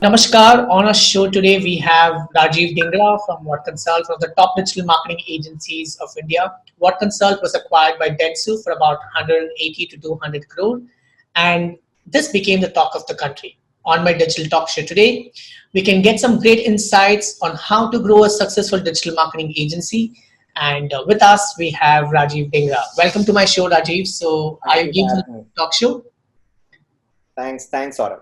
Namaskar. On our show today, we have Rajiv Dingra from WAT Consult, one of the top digital marketing agencies of India. WAT Consult was acquired by Dentsu for about 180 to 200 crore, and this became the talk of the country. On my digital talk show today, we can get some great insights on how to grow a successful digital marketing agency. And with us, we have Rajiv Dingra. Welcome to my show, Rajiv. So, are Thank you you for game for the having me. talk show? Thanks, Sorav.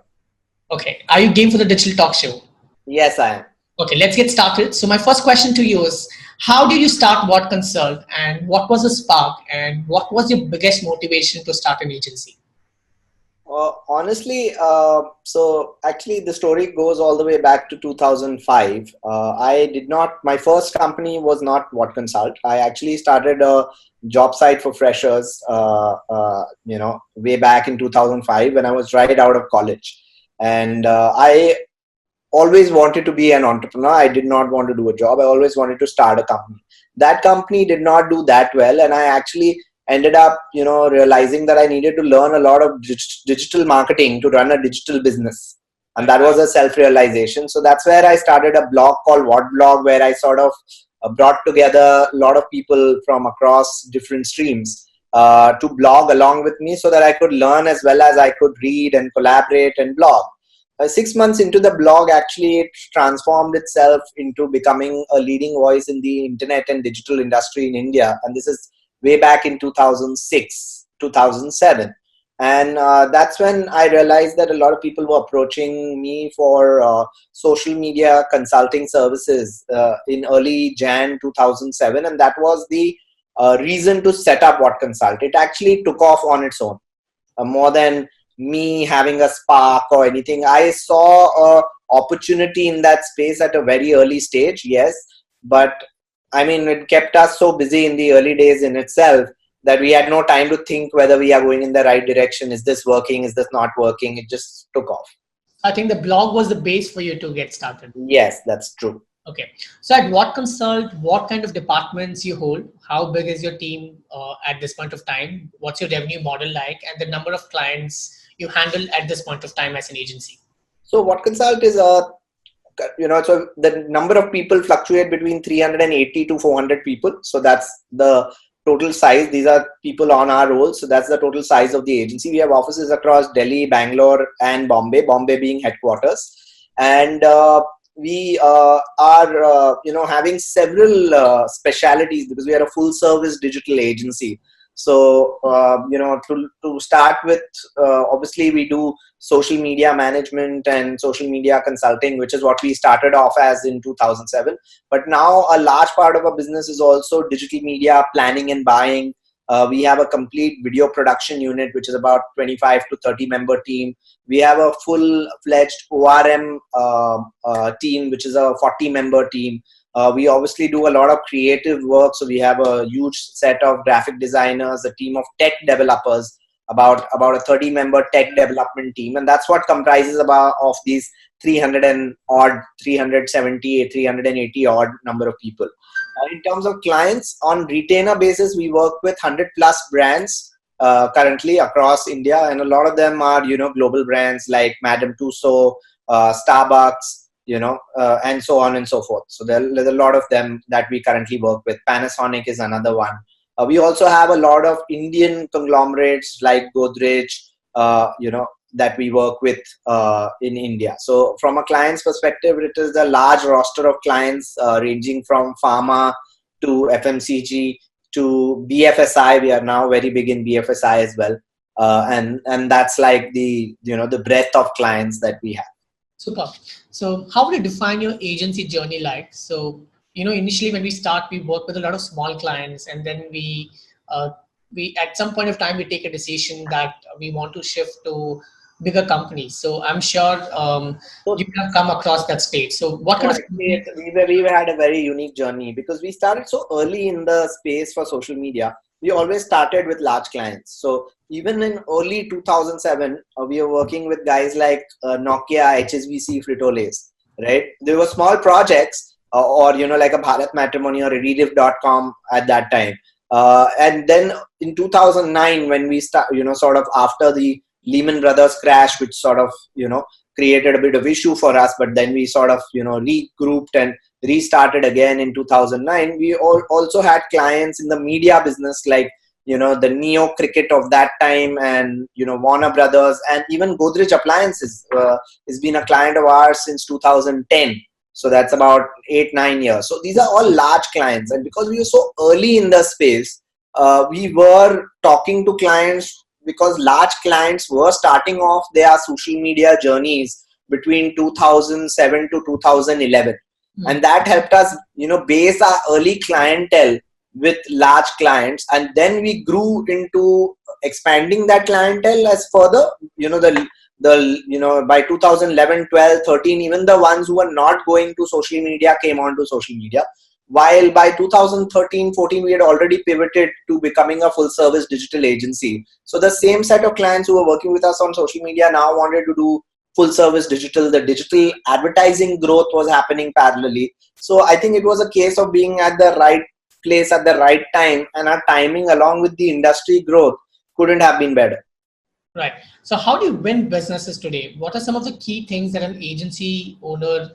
Okay. Are you game for the digital talk show? Yes, I am. Okay, let's get started. So my first question to you is, how did you start WAT Consult and what was the spark and what was your biggest motivation to start an agency? Honestly, so actually the story goes all the way back to 2005. My first company was not What Consult. I actually started a job site for freshers, way back in 2005 when I was right out of college. And I always wanted to be an entrepreneur. I did not want to do a job. I always wanted to start a company. That company did not do that well, and I actually ended up, realizing that I needed to learn a lot of digital marketing to run a digital business, and that was a self-realization. So that's where I started a blog called What Blog, where I sort of brought together a lot of people from across different streams to blog along with me, so that I could learn as well as I could read and collaborate and blog. 6 months into the blog, actually it transformed itself into becoming a leading voice in the internet and digital industry in India, and this is way back in 2006 2007. And that's when I realized that a lot of people were approaching me for social media consulting services in early Jain 2007, and that was the reason to set up What Consult. It actually took off on its own, more than me having a spark or anything. I saw a opportunity in that space at a very early stage, yes, but I mean, it kept us so busy in the early days in itself that we had no time to think whether we are going in the right direction. Is this working? Is this not working? It just took off. I think the blog was the base for you to get started. Yes, that's true. Okay. So at WAT Consult, what kind of departments you hold? How big is your team at this point of time? What's your revenue model like? And the number of clients you handle at this point of time as an agency? So What Consult is so the number of people fluctuate between 380 to 400 people. So that's the total size. These are people on our rolls. So that's the total size of the agency. We have offices across Delhi, Bangalore, and Bombay being headquarters. And we are, having several specialities because we are a full service digital agency. So, to start with, obviously we do social media management and social media consulting, which is what we started off as in 2007. But now a large part of our business is also digital media planning and buying. We have a complete video production unit, which is about 25 to 30 member team. We have a full-fledged ORM team, which is a 40 member team. We obviously do a lot of creative work. So we have a huge set of graphic designers, a team of tech developers, about a 30 member tech development team. And that's what comprises of these 300 and odd, 370, 380 odd number of people. In terms of clients, on retainer basis, we work with 100 plus brands currently across India. And a lot of them are, global brands like Madame Tussauds, Starbucks, and so on and so forth. So there's a lot of them that we currently work with. Panasonic is another one. We also have a lot of Indian conglomerates like Godrej, that we work with in India. So from a client's perspective, it is a large roster of clients ranging from pharma to FMCG to BFSI. We are now very big in BFSI as well. And that's like the breadth of clients that we have. Super. So how would you define your agency journey like? So, initially when we start, we work with a lot of small clients, and then we at some point of time, we take a decision that we want to shift to bigger companies. So I'm sure you have come across that stage. So what kind of... We've had a very unique journey because we started so early in the space for social media. We always started with large clients. So even in early 2007, we were working with guys like Nokia, HSBC, Frito-Lays, right? They were small projects or like a Bharat Matrimony or a Rediff.com at that time. And then in 2009, when we start, sort of after the Lehman Brothers crash, which sort of, created a bit of issue for us, but then we sort of, regrouped and restarted again in 2009. We also had clients in the media business, like, the Neo Cricket of that time, and, Warner Brothers, and even Godrej Appliances has been a client of ours since 2010. So that's about 8-9 years. So these are all large clients. And because we were so early in the space, we were talking to clients, because large clients were starting off their social media journeys between 2007 to 2011. And that helped us, base our early clientele with large clients. And then we grew into expanding that clientele as further, by 2011, 12, 13, even the ones who were not going to social media came on to social media. While by 2013, 14, we had already pivoted to becoming a full service digital agency. So the same set of clients who were working with us on social media now wanted to do full service digital. The digital advertising growth was happening parallelly. So I think it was a case of being at the right place at the right time, and our timing along with the industry growth couldn't have been better. Right. So how do you win businesses today? What are some of the key things that an agency owner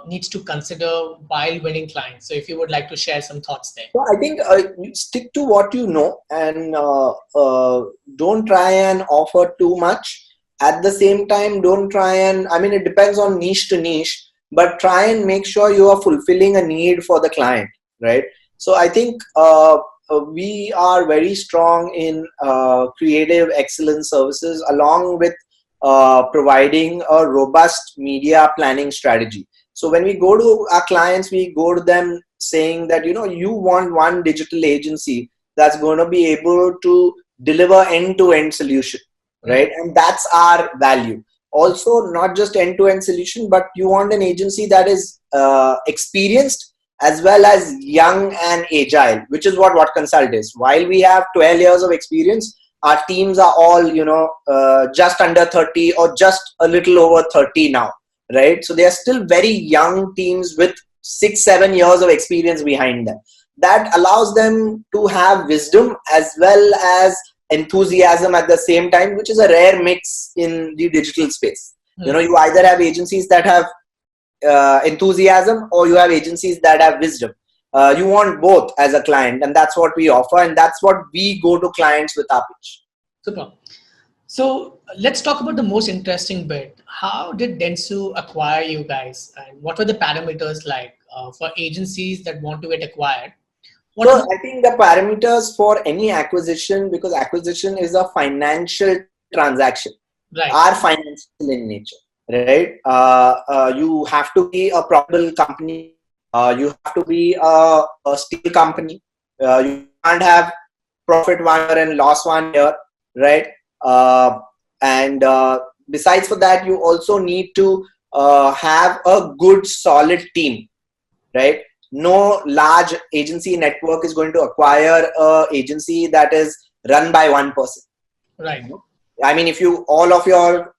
needs to consider while winning clients? So if you would like to share some thoughts there. So I think you stick to what you know, and don't try and offer too much. At the same time, don't try and, it depends on niche to niche, but try and make sure you are fulfilling a need for the client, right? So I think we are very strong in creative excellence services, along with providing a robust media planning strategy. So when we go to our clients, we go to them saying that, you want one digital agency that's going to be able to deliver end-to-end solution, right? And that's our value. Also, not just end-to-end solution, but you want an agency that is experienced as well as young and agile, which is what WAT Consult is. While we have 12 years of experience, our teams are all, just under 30 or just a little over 30 now, right? So they are still very young teams with 6-7 years of experience behind them. That allows them to have wisdom as well as enthusiasm at the same time, which is a rare mix in the digital space. You either have agencies that have enthusiasm, or you have agencies that have wisdom. You want both as a client, and that's what we offer, and that's what we go to clients with our pitch. Super. So let's talk about the most interesting bit. How did dentsu acquire you guys, and what were the parameters like for agencies that want to get acquired? I think the parameters for any acquisition, because acquisition is a financial transaction, right, are financial in nature. Right, you have to be a profitable company. You have to be a stable company. You can't have profit 1 year and loss 1 year, right? And besides for that, you also need to have a good, solid team, right? No large agency network is going to acquire an agency that is run by one person. Right. If all of your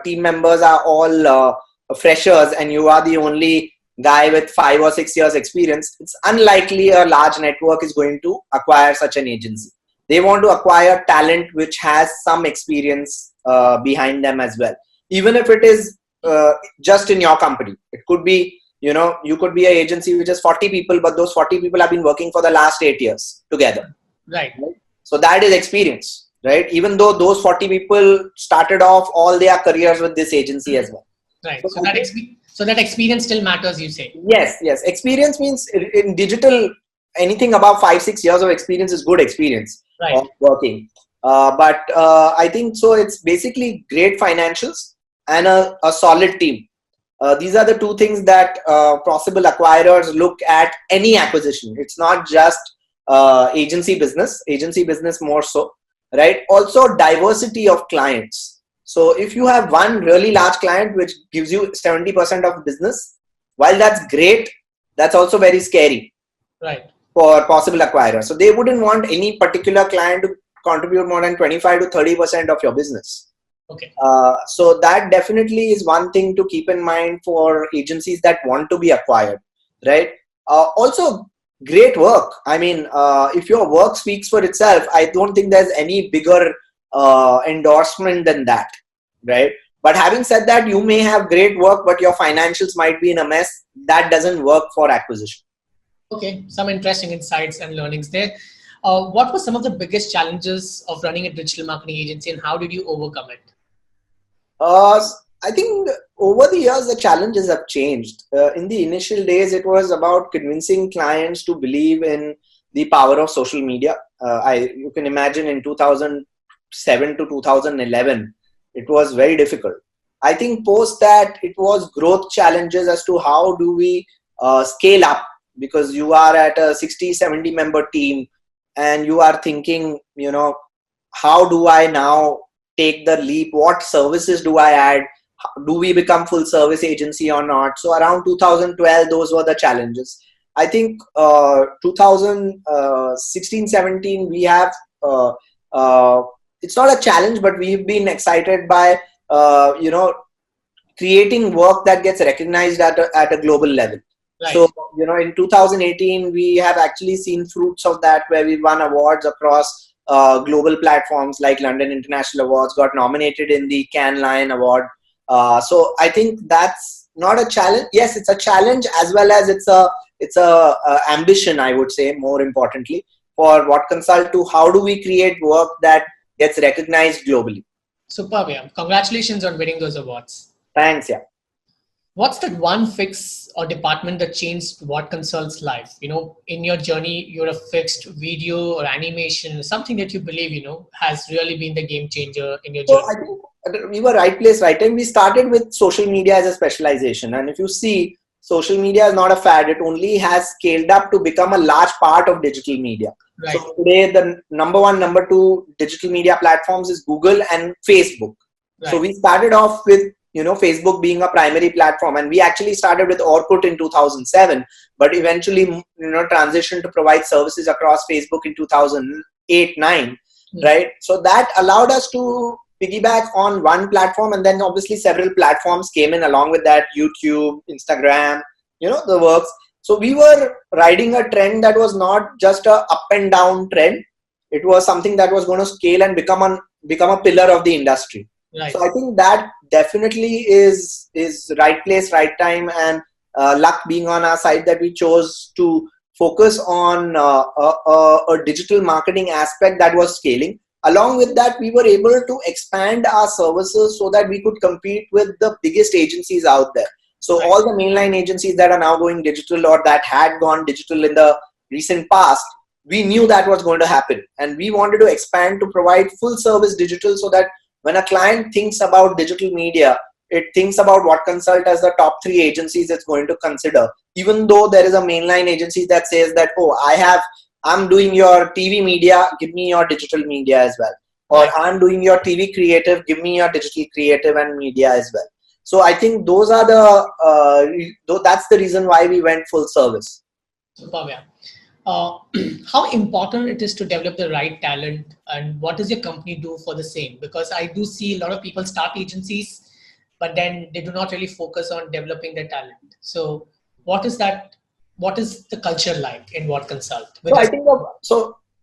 team members are all freshers and you are the only guy with 5 or 6 years experience, it's unlikely a large network is going to acquire such an agency. They want to acquire talent which has some experience behind them as well. Even if it is just in your company, it could be, you could be an agency which has 40 people, but those 40 people have been working for the last 8 years together. Right. So that is experience. Right, even though those 40 people started off all their careers with this agency as well. Right. So that experience still matters, you say? Yes. Experience means in digital, anything above 5-6 years of experience is good experience of working. But I think so. It's basically great financials and a solid team. These are the two things that possible acquirers look at any acquisition. It's not just agency business more so. Right. Also, diversity of clients. So if you have one really large client which gives you 70% of business, while that's great, that's also very scary. Right. For possible acquirers. So they wouldn't want any particular client to contribute more than 25 to 30% of your business. Okay. So that definitely is one thing to keep in mind for agencies that want to be acquired. Right. Also, great work. If your work speaks for itself, I don't think there's any bigger endorsement than that, right? But having said that, you may have great work, but your financials might be in a mess. That doesn't work for acquisition. Okay, some interesting insights and learnings there. What were some of the biggest challenges of running a digital marketing agency, and how did you overcome it? I think over the years, the challenges have changed. In the initial days, it was about convincing clients to believe in the power of social media. You can imagine in 2007 to 2011, it was very difficult. I think post that, it was growth challenges as to how do we scale up, because you are at a 60, 70 member team and you are thinking, how do I now take the leap? What services do I add? Do we become full service agency or not? So around 2012, those were the challenges. I think 2016, 17, we have, it's not a challenge, but we've been excited by, creating work that gets recognized at a global level. Right. So, in 2018, we have actually seen fruits of that, where we won awards across global platforms like London International Awards, got nominated in the Cannes Lion Award. So I think that's not a challenge. Yes, it's a challenge as well as it's a ambition, I would say, more importantly, for WAT Consult to how do we create work that gets recognized globally. Superb, yeah. Congratulations on winning those awards. Thanks, yeah. What's that one fix or department that changed WAT Consult's life? In your journey, you're a fixed video or animation, something that you believe, has really been the game changer in your journey. So I think we were right place, right time. We started with social media as a specialization. And if you see, social media is not a fad. It only has scaled up to become a large part of digital media. Right. So today, the number one, number two digital media platforms is Google and Facebook. Right. So we started off with Facebook being a primary platform, and we actually started with Orkut in 2007, but eventually, transitioned to provide services across Facebook in 2008, 9, right? So that allowed us to piggyback on one platform, and then obviously several platforms came in along with that, YouTube, Instagram, the works. So we were riding a trend that was not just a up and down trend. It was something that was going to scale and become a pillar of the industry. Right. So I think that definitely is right place, right time, and luck being on our side that we chose to focus on a digital marketing aspect that was scaling. Along with that, we were able to expand our services so that we could compete with the biggest agencies out there. So right. All the mainline agencies that are now going digital or that had gone digital in the recent past, we knew that was going to happen. And we wanted to expand to provide full service digital so that when a client thinks about digital media, it thinks about WAT Consult as the top 3 agencies it's going to consider. Even though there is a mainline agency that says that, I'm doing your TV media, give me your digital media as well. Or I'm doing your TV creative, give me your digital creative and media as well. So I think those are that's the reason why we went full service. Superb, yeah. How important it is to develop the right talent, and what does your company do for the same? Because I do see a lot of people start agencies, but then they do not really focus on developing their talent. So what is the culture like in WAT Consult? So I think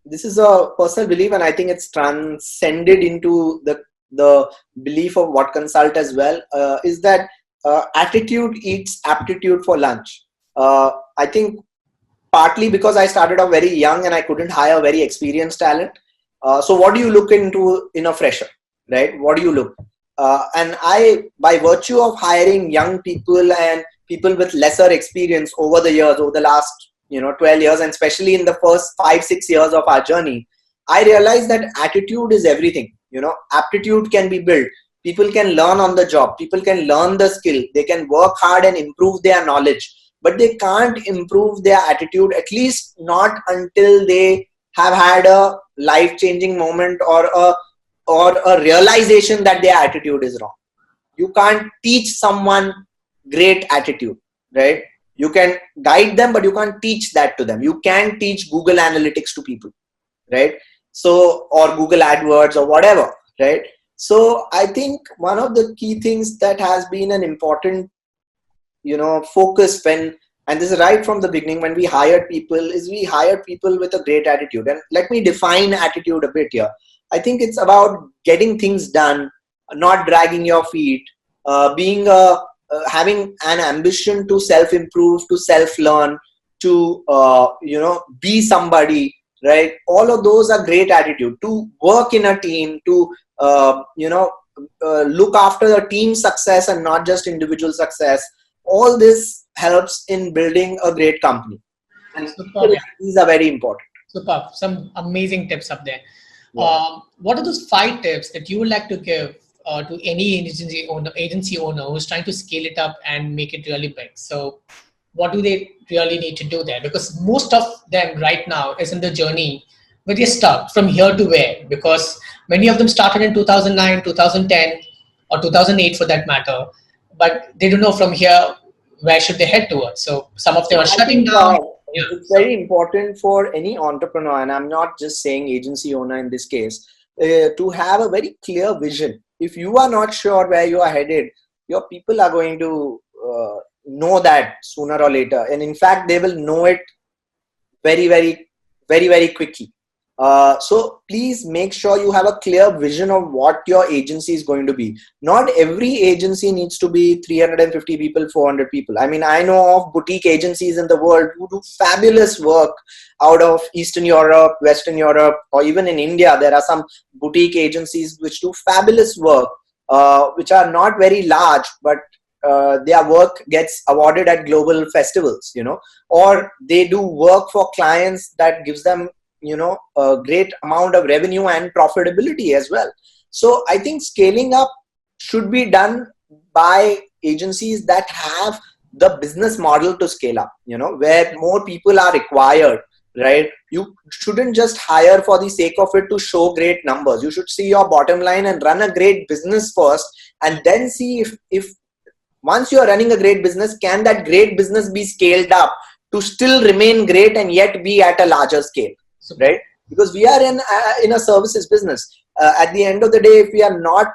this is a personal belief, and I think it's transcended into the belief of WAT Consult as well, is that attitude eats aptitude for lunch. I think partly because I started off very young and I couldn't hire very experienced talent. So what do you look into in a fresher, right? What do you look? And by virtue of hiring young people and people with lesser experience over the years, over the last 12 years, and especially in the first 5-6 years of our journey, I realized that attitude is everything. Aptitude can be built. People can learn on the job. People can learn the skill. They can work hard and improve their knowledge. But they can't improve their attitude, at least not until they have had a life-changing moment or a realization that their attitude is wrong. You can't teach someone great attitude, right? You can guide them, but you can't teach that to them. You can teach Google Analytics to people, right? So, or Google AdWords or whatever, right? So I think one of the key things that has been an important focus and this is right from the beginning when we hired people, is we hired people with a great attitude. And let me define attitude a bit here. I think it's about getting things done, not dragging your feet, being having an ambition to self-improve, to self-learn, to be somebody, right? All of those are great attitude. To work in a team, to look after the team success and not just individual success. All this helps in building a great company, and Superb. these are very important. Superb. Some amazing tips up there. Yeah. What are those 5 tips that you would like to give to any agency owner who's trying to scale it up and make it really big? So what do they really need to do there? Because most of them right now is in the journey where they're stuck from here to where, because many of them started in 2009, 2010, or 2008 for that matter, but they don't know from here where should they head towards. So some of them are I shutting think down. Yeah. it's very important for any entrepreneur, and I'm not just saying agency owner in this case, to have a very clear vision. If you are not sure where you are headed, your people are going to know that sooner or later, and in fact they will know it very quickly. So please make sure you have a clear vision of what your agency is going to be. Not every agency needs to be 350 people, 400 people. I mean, I know of boutique agencies in the world who do fabulous work out of Eastern Europe, Western Europe, or even in India. There are some boutique agencies which do fabulous work, which are not very large, but their work gets awarded at global festivals, or they do work for clients that gives them a great amount of revenue and profitability as well. So I think scaling up should be done by agencies that have the business model to scale up, where more people are required, right? You shouldn't just hire for the sake of it to show great numbers. You should see your bottom line and run a great business first, and then see if once you are running a great business, can that great business be scaled up to still remain great and yet be at a larger scale, right? Because we are in a services business. At the end of the day, if we are not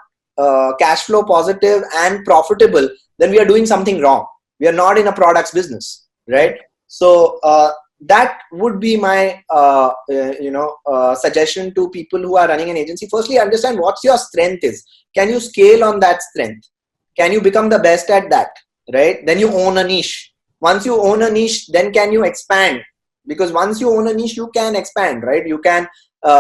cash flow positive and profitable, then we are doing something wrong. We are not in a products business, right? So that would be my suggestion to people who are running an agency. Firstly, understand what your strength is. Can you scale on that strength? Can you become the best at that, right? Then you own a niche. Once you own a niche, then can you expand? Because once you own a niche, you can expand, right? You can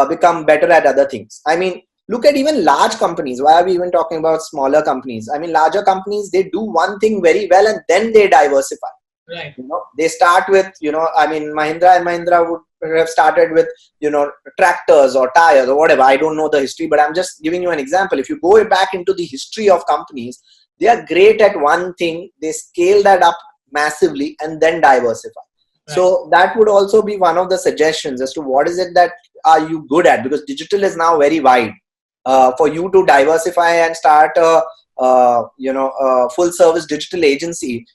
become better at other things. I mean, look at even large companies. Why are we even talking about smaller companies? I mean, larger companies, they do one thing very well and then they diversify. Right. They start with, I mean, Mahindra and Mahindra would have started with, tractors or tires or whatever. I don't know the history, but I'm just giving you an example. If you go back into the history of companies, they are great at one thing. They scale that up massively and then diversify. Right. So that would also be one of the suggestions as to what is it that are you good at, because digital is now very wide. For you to diversify and start a full service digital agency,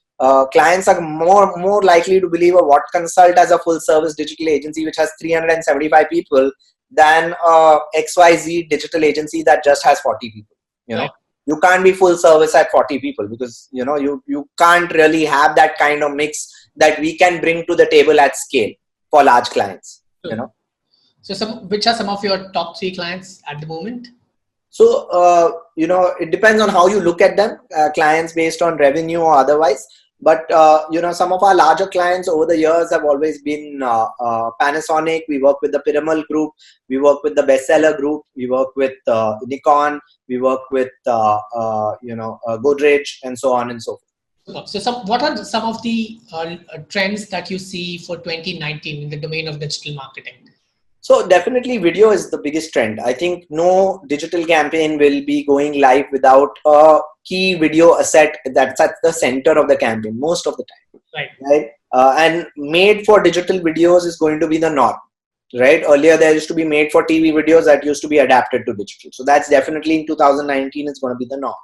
clients are more likely to believe a WAT Consult as a full service digital agency which has 375 people than XYZ digital agency that just has 40 people. Right. You can't be full service at 40 people because you can't really have that kind of mix that we can bring to the table at scale for large clients. Sure. So which are some of your top 3 clients at the moment? So it depends on how you look at them, clients based on revenue or otherwise. But some of our larger clients over the years have always been Panasonic. We work with the Piramal Group. We work with the Bestseller Group. We work with Nikon. We work with Godrej, and so on and so forth. So what are some of the trends that you see for 2019 in the domain of digital marketing? So definitely video is the biggest trend. I think no digital campaign will be going live without a key video asset that's at the center of the campaign most of the time. Right? And made for digital videos is going to be the norm. Right? Earlier there used to be made for TV videos that used to be adapted to digital. So that's definitely in 2019 it's going to be the norm.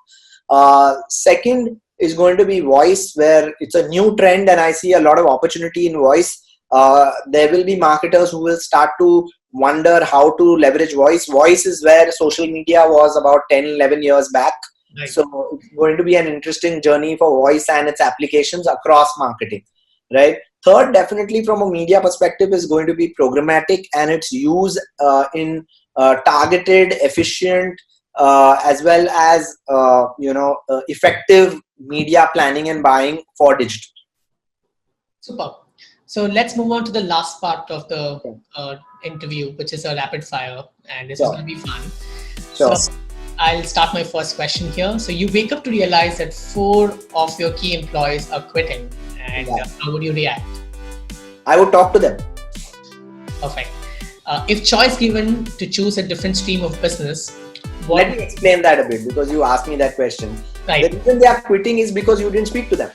Second is going to be voice, where it's a new trend and I see a lot of opportunity in voice. There will be marketers who will start to wonder how to leverage voice. Voice is where social media was about 10-11 years back. Right. So it's going to be an interesting journey for voice and its applications across marketing. Right. Third, definitely from a media perspective, is going to be programmatic and its use in targeted, efficient, as well as effective media planning and buying for digital. Super. So let's move on to the last part of the interview, which is a rapid fire, and this is going to be fun. Sure. So I'll start my first question here. So you wake up to realize that 4 of your key employees are quitting, and how would you react? I would talk to them. Perfect. If choice given to choose a different stream of business, let me explain that a bit, because you asked me that question. Right. The reason they are quitting is because you didn't speak to them.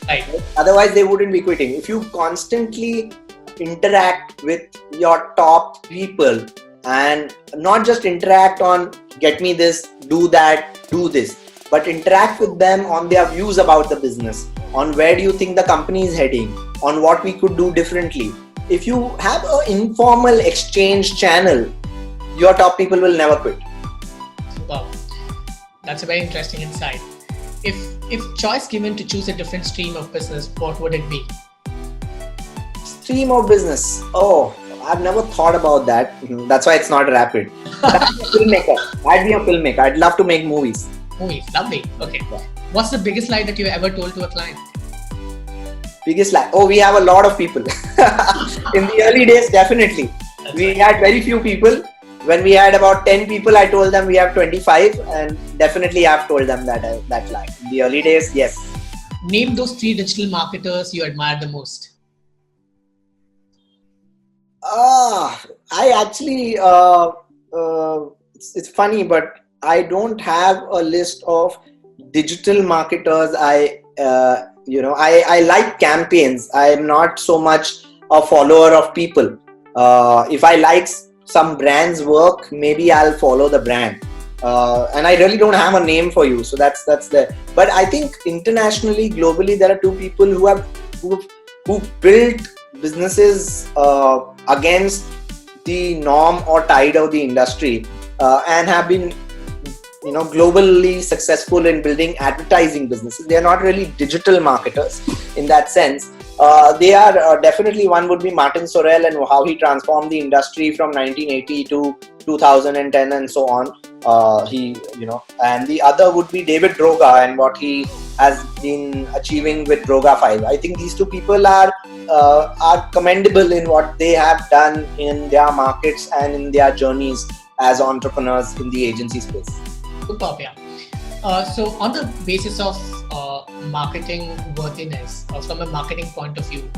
Right. Otherwise, they wouldn't be quitting. If you constantly interact with your top people, and not just interact on get me this, do that, do this, but interact with them on their views about the business, on where do you think the company is heading, on what we could do differently. If you have an informal exchange channel, your top people will never quit. Wow, that's a very interesting insight. If choice given to choose a different stream of business, what would it be? Stream of business. Oh, I've never thought about that. That's why it's not rapid. I'd be a filmmaker. I'd love to make movies. Movies, lovely. Okay. What's the biggest lie that you ever told to a client? Biggest lie? Oh, we have a lot of people. In the early days, definitely. We had very few people. When we had about 10 people, I told them we have 25, and definitely I've told them that lie. In the early days, yes. Name those 3 digital marketers you admire the most. I actually, it's funny, but I don't have a list of digital marketers. I like campaigns. I am not so much a follower of people. If I like some brand's work, maybe I'll follow the brand. And I really don't have a name for you. So that's there. But I think internationally, globally, there are 2 people who built businesses against the norm or tide of the industry, and have been globally successful in building advertising businesses. They are not really digital marketers in that sense. They are definitely, one would be Martin Sorrell and how he transformed the industry from 1980 to 2010 and so on. And the other would be David Droga and what he has been achieving with Droga 5. I think these 2 people are commendable in what they have done in their markets and in their journeys as entrepreneurs in the agency space. Superb, yeah. So on the basis of marketing worthiness, or from a marketing point of view,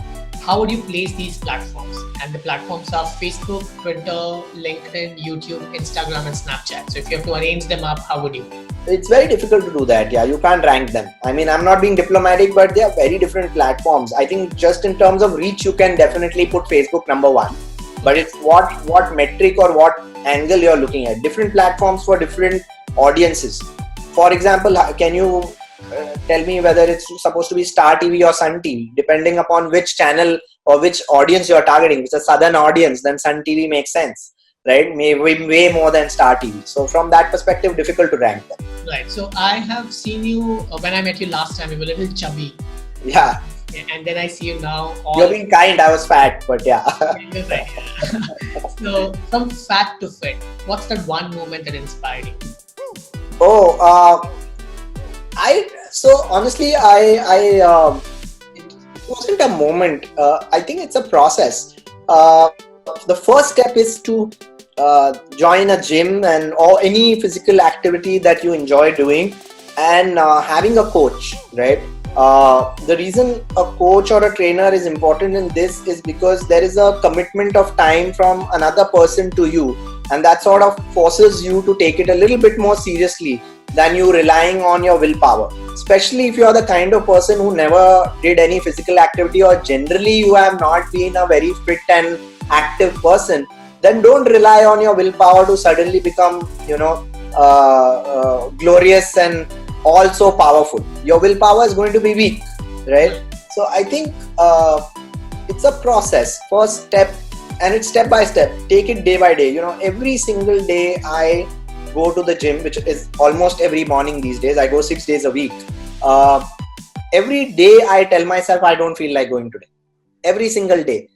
how would you place these platforms? And the platforms are Facebook, Twitter, LinkedIn, YouTube, Instagram, and Snapchat. So if you have to arrange them up, how would you? It's very difficult to do that. Yeah, you can't rank them. I mean, I'm not being diplomatic, but they are very different platforms. I think just in terms of reach, you can definitely put Facebook number 1. But it's what metric or what angle you're looking at. Different platforms for different audiences. For example, can you tell me whether it's supposed to be Star TV or Sun TV? Depending upon which channel or which audience you're targeting. If it's a southern audience, then Sun TV makes sense, right? Maybe way more than Star TV. So from that perspective, difficult to rank them. Right. So I have seen you, when I met you last time, you were a little chubby. Yeah. And then I see you now. You're being kind. I was fat, but yeah. Right. So from fat to fit, what's that one moment that inspired you? Honestly, it wasn't a moment. I think it's a process. The first step is to join a gym or any physical activity that you enjoy doing, and having a coach, right? The reason a coach or a trainer is important in this is because there is a commitment of time from another person to you, and that sort of forces you to take it a little bit more seriously than you relying on your willpower. Especially if you are the kind of person who never did any physical activity, or generally you have not been a very fit and active person, then don't rely on your willpower to suddenly become glorious and also powerful. Your willpower is going to be weak, right? So I think it's a process. First step, and it's step by step. Take it day by day. Every single day I go to the gym, which is almost every morning these days. I go 6 days a week. Every day I tell myself I don't feel like going today. Every single day.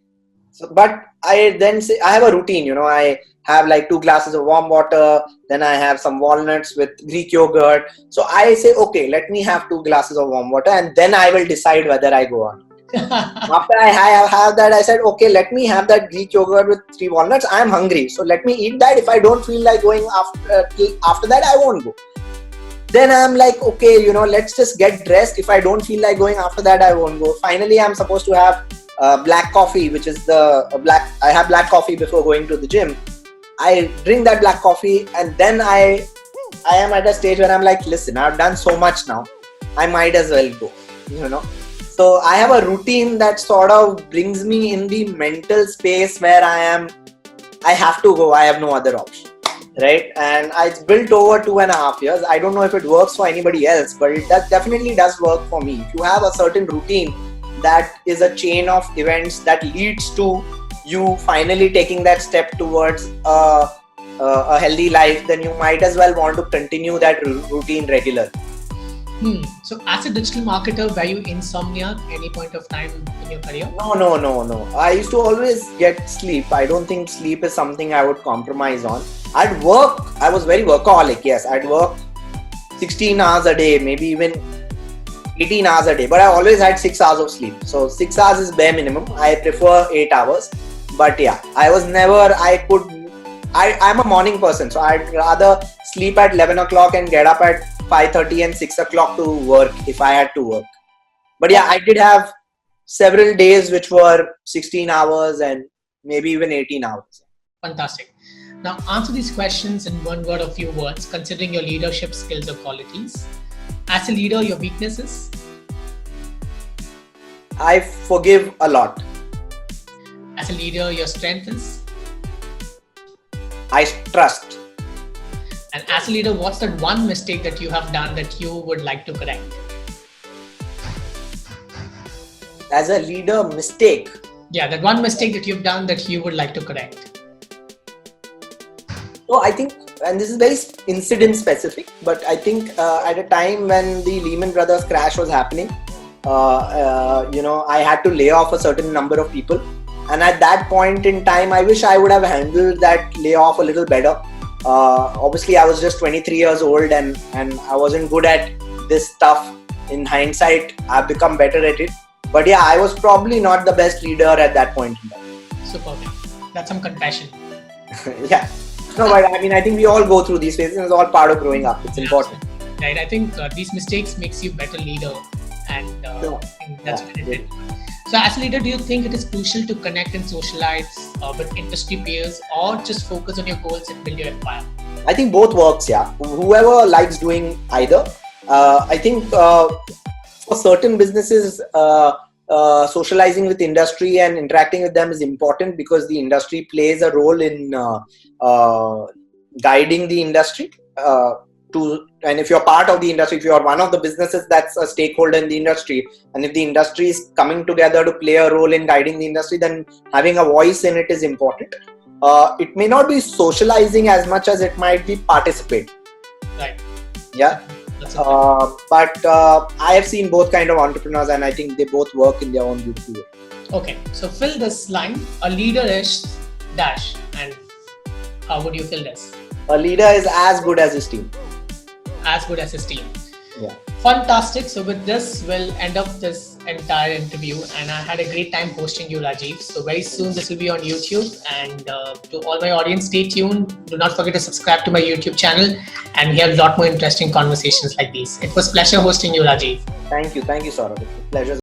So, but I then say I have a routine. I have like 2 glasses of warm water. Then I have some walnuts with Greek yogurt. So I say, okay, let me have 2 glasses of warm water, and then I will decide whether I go on. After I have that, I said, okay, let me have that Greek yogurt with 3 walnuts. I am hungry, so let me eat that. If I don't feel like going after that, I won't go. Then I'm like, okay, let's just get dressed. If I don't feel like going after that, I won't go. Finally, I'm supposed to have black coffee, which is I have black coffee before going to the gym. I drink that black coffee, and then I am at a stage where I'm like, listen, I've done so much now. I might as well go, So I have a routine that sort of brings me in the mental space where I have to go. I have no other option. Right, and it's built over 2.5 years. I don't know if it works for anybody else, but it definitely does work for me. If you have a certain routine that is a chain of events that leads to you finally taking that step towards a healthy life, then you might as well want to continue that routine regularly. So as a digital marketer, were you insomniac any point of time in your career? No. I used to always get sleep. I don't think sleep is something I would compromise on. I'd work. I was very workaholic. Yes, I'd work 16 hours a day, maybe even 18 hours a day. But I always had 6 hours of sleep. So 6 hours is bare minimum. I prefer 8 hours. But yeah, I was never, I'm a morning person. So I'd rather sleep at 11 o'clock and get up at 5:30 and 6 o'clock to work if I had to work. But yeah, I did have several days which were 16 hours and maybe even 18 hours. Fantastic. Now answer these questions in one word or few words, considering your leadership skills or qualities. As a leader, your weaknesses? I forgive a lot. As a leader, your strength is? I trust. And as a leader, what's that one mistake that you have done that you would like to correct? As a leader, mistake? Yeah, that one mistake that you've done that you would like to correct. So I think, and this is very incident specific, but I think at a time when the Lehman Brothers crash was happening, I had to lay off a certain number of people. And at that point in time, I wish I would have handled that layoff a little better. Obviously, I was just 23 years old and I wasn't good at this stuff. In hindsight, I've become better at it. But yeah, I was probably not the best leader at that point in time. Super. That's some compassion. Yeah. No, but I mean, I think we all go through these phases. It's all part of growing up. It's important. Right. I think these mistakes makes you better leader, and that's what it did. So as a leader, do you think it is crucial to connect and socialize with industry peers, or just focus on your goals and build your empire? I think both works, yeah. Whoever likes doing either. I think for certain businesses, socializing with industry and interacting with them is important because the industry plays a role in guiding the industry. And if you're part of the industry, if you're one of the businesses that's a stakeholder in the industry, and if the industry is coming together to play a role in guiding the industry, then having a voice in it is important. It may not be socializing as much as it might be participating. Right. Yeah. But I have seen both kind of entrepreneurs, and I think they both work in their own beautiful way. Okay. So fill this line. A leader is dash. And how would you fill this? A leader is as good as his team. As good as his team. Yeah. Fantastic. So with this, we'll end up this entire interview, and I had a great time hosting you, Rajiv. So very soon this will be on YouTube, and to all my audience, stay tuned. Do not forget to subscribe to my YouTube channel, and we have a lot more interesting conversations like these. It was a pleasure hosting you, Rajiv. Thank you, Sorav. Pleasure.